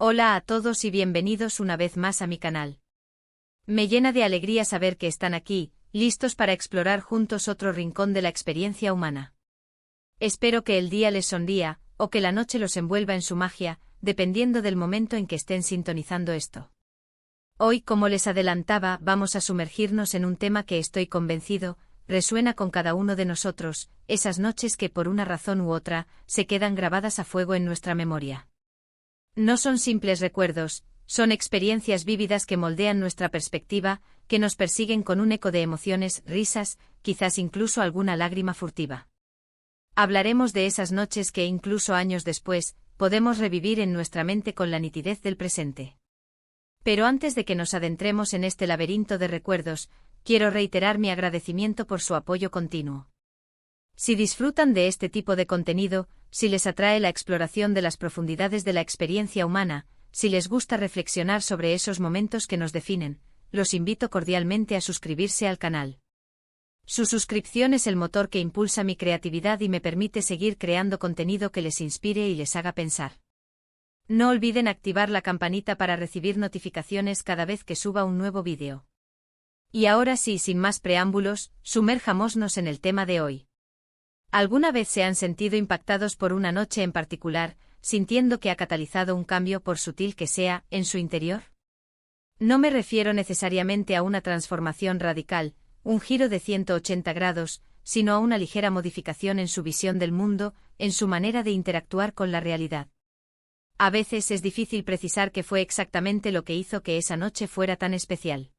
Hola a todos y bienvenidos una vez más a mi canal. Me llena de alegría saber que están aquí, listos para explorar juntos otro rincón de la experiencia humana. Espero que el día les sonría, o que la noche los envuelva en su magia, dependiendo del momento en que estén sintonizando esto. Hoy, como les adelantaba, vamos a sumergirnos en un tema que estoy convencido, resuena con cada uno de nosotros, esas noches que por una razón u otra, se quedan grabadas a fuego en nuestra memoria. No son simples recuerdos, son experiencias vívidas que moldean nuestra perspectiva, que nos persiguen con un eco de emociones, risas, quizás incluso alguna lágrima furtiva. Hablaremos de esas noches que incluso años después, podemos revivir en nuestra mente con la nitidez del presente. Pero antes de que nos adentremos en este laberinto de recuerdos, quiero reiterar mi agradecimiento por su apoyo continuo. Si disfrutan de este tipo de contenido, si les atrae la exploración de las profundidades de la experiencia humana, si les gusta reflexionar sobre esos momentos que nos definen, los invito cordialmente a suscribirse al canal. Su suscripción es el motor que impulsa mi creatividad y me permite seguir creando contenido que les inspire y les haga pensar. No olviden activar la campanita para recibir notificaciones cada vez que suba un nuevo vídeo. Y ahora sí, sin más preámbulos, sumerjámonos en el tema de hoy. ¿Alguna vez se han sentido impactados por una noche en particular, sintiendo que ha catalizado un cambio por sutil que sea, en su interior? No me refiero necesariamente a una transformación radical, un giro de 180 grados, sino a una ligera modificación en su visión del mundo, en su manera de interactuar con la realidad. A veces es difícil precisar qué fue exactamente lo que hizo que esa noche fuera tan especial.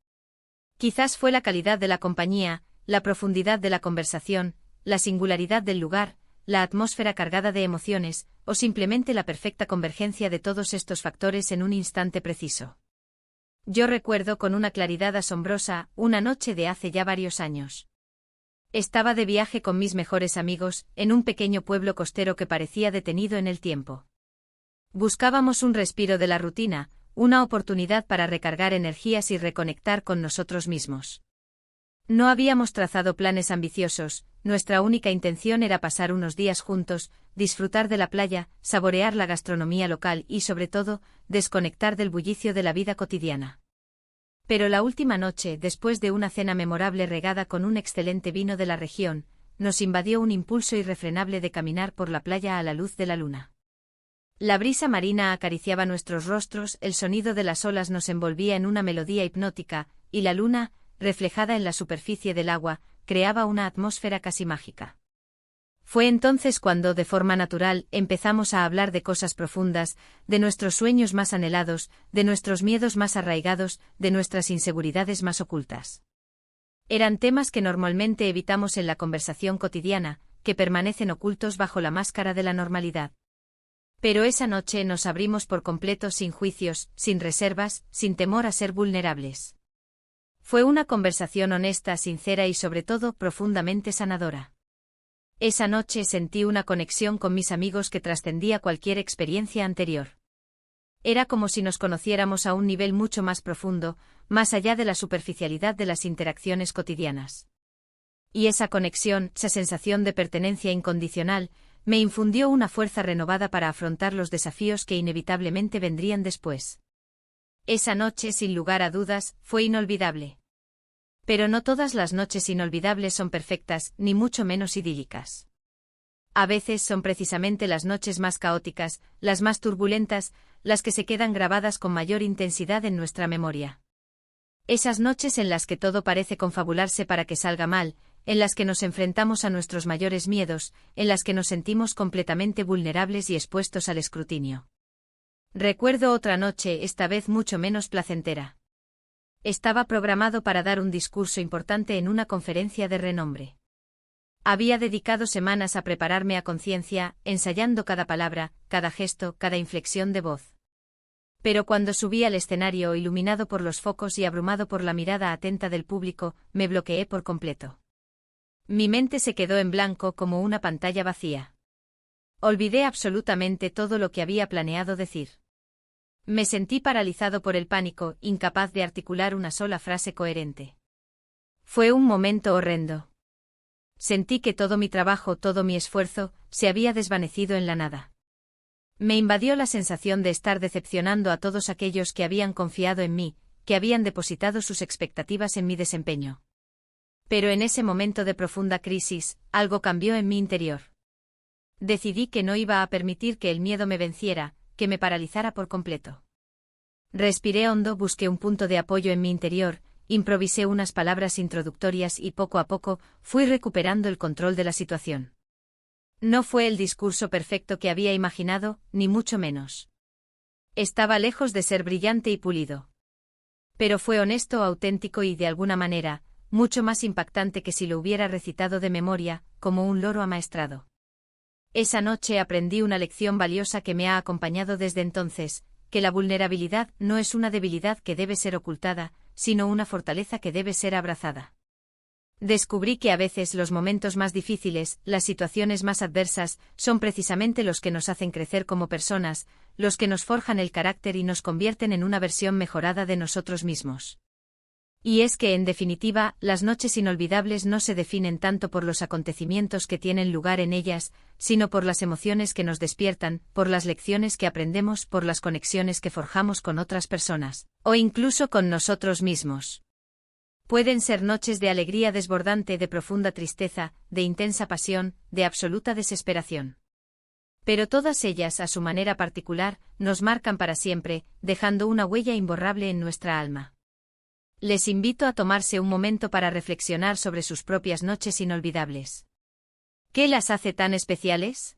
Quizás fue la calidad de la compañía, la profundidad de la conversación, la singularidad del lugar, la atmósfera cargada de emociones, o simplemente la perfecta convergencia de todos estos factores en un instante preciso. Yo recuerdo con una claridad asombrosa una noche de hace ya varios años. Estaba de viaje con mis mejores amigos, en un pequeño pueblo costero que parecía detenido en el tiempo. Buscábamos un respiro de la rutina, una oportunidad para recargar energías y reconectar con nosotros mismos. No habíamos trazado planes ambiciosos, nuestra única intención era pasar unos días juntos, disfrutar de la playa, saborear la gastronomía local y, sobre todo, desconectar del bullicio de la vida cotidiana. Pero la última noche, después de una cena memorable regada con un excelente vino de la región, nos invadió un impulso irrefrenable de caminar por la playa a la luz de la luna. La brisa marina acariciaba nuestros rostros, el sonido de las olas nos envolvía en una melodía hipnótica, y la luna, reflejada en la superficie del agua, creaba una atmósfera casi mágica. Fue entonces cuando, de forma natural, empezamos a hablar de cosas profundas, de nuestros sueños más anhelados, de nuestros miedos más arraigados, de nuestras inseguridades más ocultas. Eran temas que normalmente evitamos en la conversación cotidiana, que permanecen ocultos bajo la máscara de la normalidad. Pero esa noche nos abrimos por completo sin juicios, sin reservas, sin temor a ser vulnerables. Fue una conversación honesta, sincera y sobre todo profundamente sanadora. Esa noche sentí una conexión con mis amigos que trascendía cualquier experiencia anterior. Era como si nos conociéramos a un nivel mucho más profundo, más allá de la superficialidad de las interacciones cotidianas. Y esa conexión, esa sensación de pertenencia incondicional, me infundió una fuerza renovada para afrontar los desafíos que inevitablemente vendrían después. Esa noche, sin lugar a dudas, fue inolvidable. Pero no todas las noches inolvidables son perfectas, ni mucho menos idílicas. A veces son precisamente las noches más caóticas, las más turbulentas, las que se quedan grabadas con mayor intensidad en nuestra memoria. Esas noches en las que todo parece confabularse para que salga mal, en las que nos enfrentamos a nuestros mayores miedos, en las que nos sentimos completamente vulnerables y expuestos al escrutinio. Recuerdo otra noche, esta vez mucho menos placentera. Estaba programado para dar un discurso importante en una conferencia de renombre. Había dedicado semanas a prepararme a conciencia, ensayando cada palabra, cada gesto, cada inflexión de voz. Pero cuando subí al escenario iluminado por los focos y abrumado por la mirada atenta del público, me bloqueé por completo. Mi mente se quedó en blanco como una pantalla vacía. Olvidé absolutamente todo lo que había planeado decir. Me sentí paralizado por el pánico, incapaz de articular una sola frase coherente. Fue un momento horrendo. Sentí que todo mi trabajo, todo mi esfuerzo, se había desvanecido en la nada. Me invadió la sensación de estar decepcionando a todos aquellos que habían confiado en mí, que habían depositado sus expectativas en mi desempeño. Pero en ese momento de profunda crisis, algo cambió en mi interior. Decidí que no iba a permitir que el miedo me venciera, que me paralizara por completo. Respiré hondo, busqué un punto de apoyo en mi interior, improvisé unas palabras introductorias y poco a poco fui recuperando el control de la situación. No fue el discurso perfecto que había imaginado, ni mucho menos. Estaba lejos de ser brillante y pulido. Pero fue honesto, auténtico y, de alguna manera, mucho más impactante que si lo hubiera recitado de memoria, como un loro amaestrado. Esa noche aprendí una lección valiosa que me ha acompañado desde entonces, que la vulnerabilidad no es una debilidad que debe ser ocultada, sino una fortaleza que debe ser abrazada. Descubrí que a veces los momentos más difíciles, las situaciones más adversas, son precisamente los que nos hacen crecer como personas, los que nos forjan el carácter y nos convierten en una versión mejorada de nosotros mismos. Y es que, en definitiva, las noches inolvidables no se definen tanto por los acontecimientos que tienen lugar en ellas, sino por las emociones que nos despiertan, por las lecciones que aprendemos, por las conexiones que forjamos con otras personas, o incluso con nosotros mismos. Pueden ser noches de alegría desbordante, de profunda tristeza, de intensa pasión, de absoluta desesperación. Pero todas ellas, a su manera particular, nos marcan para siempre, dejando una huella imborrable en nuestra alma. Les invito a tomarse un momento para reflexionar sobre sus propias noches inolvidables. ¿Qué las hace tan especiales?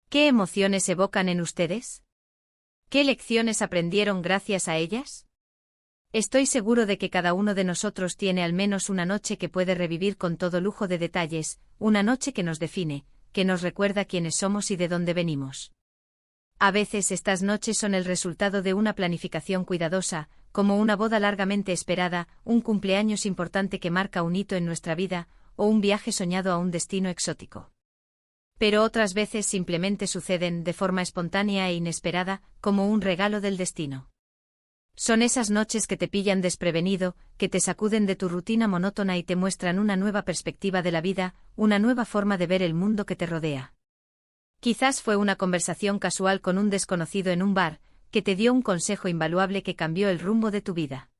¿Qué emociones evocan en ustedes? ¿Qué lecciones aprendieron gracias a ellas? Estoy seguro de que cada uno de nosotros tiene al menos una noche que puede revivir con todo lujo de detalles, una noche que nos define, que nos recuerda quiénes somos y de dónde venimos. A veces estas noches son el resultado de una planificación cuidadosa, como una boda largamente esperada, un cumpleaños importante que marca un hito en nuestra vida, o un viaje soñado a un destino exótico. Pero otras veces simplemente suceden de forma espontánea e inesperada, como un regalo del destino. Son esas noches que te pillan desprevenido, que te sacuden de tu rutina monótona y te muestran una nueva perspectiva de la vida, una nueva forma de ver el mundo que te rodea. Quizás fue una conversación casual con un desconocido en un bar, que te dio un consejo invaluable que cambió el rumbo de tu vida.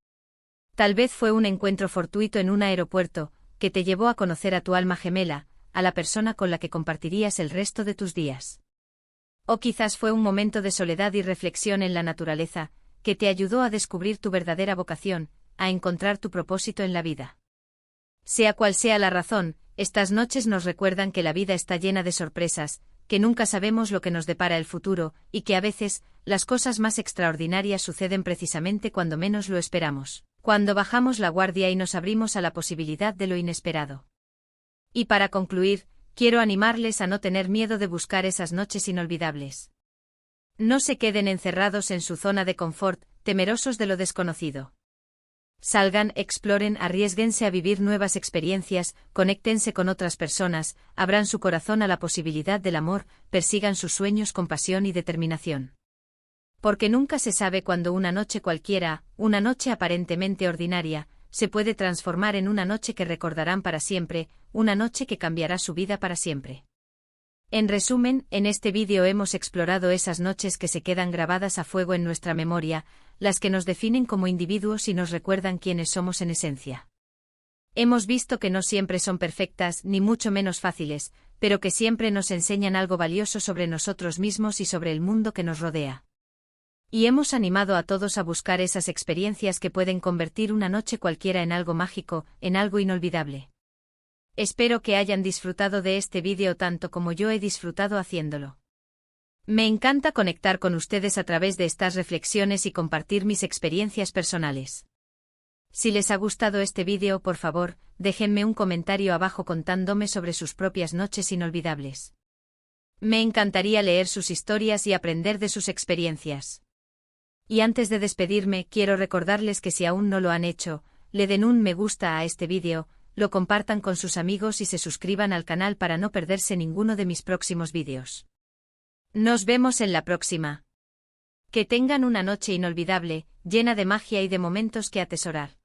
Tal vez fue un encuentro fortuito en un aeropuerto, que te llevó a conocer a tu alma gemela, a la persona con la que compartirías el resto de tus días. O quizás fue un momento de soledad y reflexión en la naturaleza, que te ayudó a descubrir tu verdadera vocación, a encontrar tu propósito en la vida. Sea cual sea la razón, estas noches nos recuerdan que la vida está llena de sorpresas, que nunca sabemos lo que nos depara el futuro, y que a veces, las cosas más extraordinarias suceden precisamente cuando menos lo esperamos, cuando bajamos la guardia y nos abrimos a la posibilidad de lo inesperado. Y para concluir, quiero animarles a no tener miedo de buscar esas noches inolvidables. No se queden encerrados en su zona de confort, temerosos de lo desconocido. Salgan, exploren, arriésguense a vivir nuevas experiencias, conéctense con otras personas, abran su corazón a la posibilidad del amor, persigan sus sueños con pasión y determinación. Porque nunca se sabe cuándo una noche cualquiera, una noche aparentemente ordinaria, se puede transformar en una noche que recordarán para siempre, una noche que cambiará su vida para siempre. En resumen, en este vídeo hemos explorado esas noches que se quedan grabadas a fuego en nuestra memoria, las que nos definen como individuos y nos recuerdan quiénes somos en esencia. Hemos visto que no siempre son perfectas ni mucho menos fáciles, pero que siempre nos enseñan algo valioso sobre nosotros mismos y sobre el mundo que nos rodea. Y hemos animado a todos a buscar esas experiencias que pueden convertir una noche cualquiera en algo mágico, en algo inolvidable. Espero que hayan disfrutado de este vídeo tanto como yo he disfrutado haciéndolo. Me encanta conectar con ustedes a través de estas reflexiones y compartir mis experiencias personales. Si les ha gustado este vídeo, por favor, déjenme un comentario abajo contándome sobre sus propias noches inolvidables. Me encantaría leer sus historias y aprender de sus experiencias. Y antes de despedirme, quiero recordarles que si aún no lo han hecho, le den un me gusta a este vídeo, lo compartan con sus amigos y se suscriban al canal para no perderse ninguno de mis próximos vídeos. Nos vemos en la próxima. Que tengan una noche inolvidable, llena de magia y de momentos que atesorar.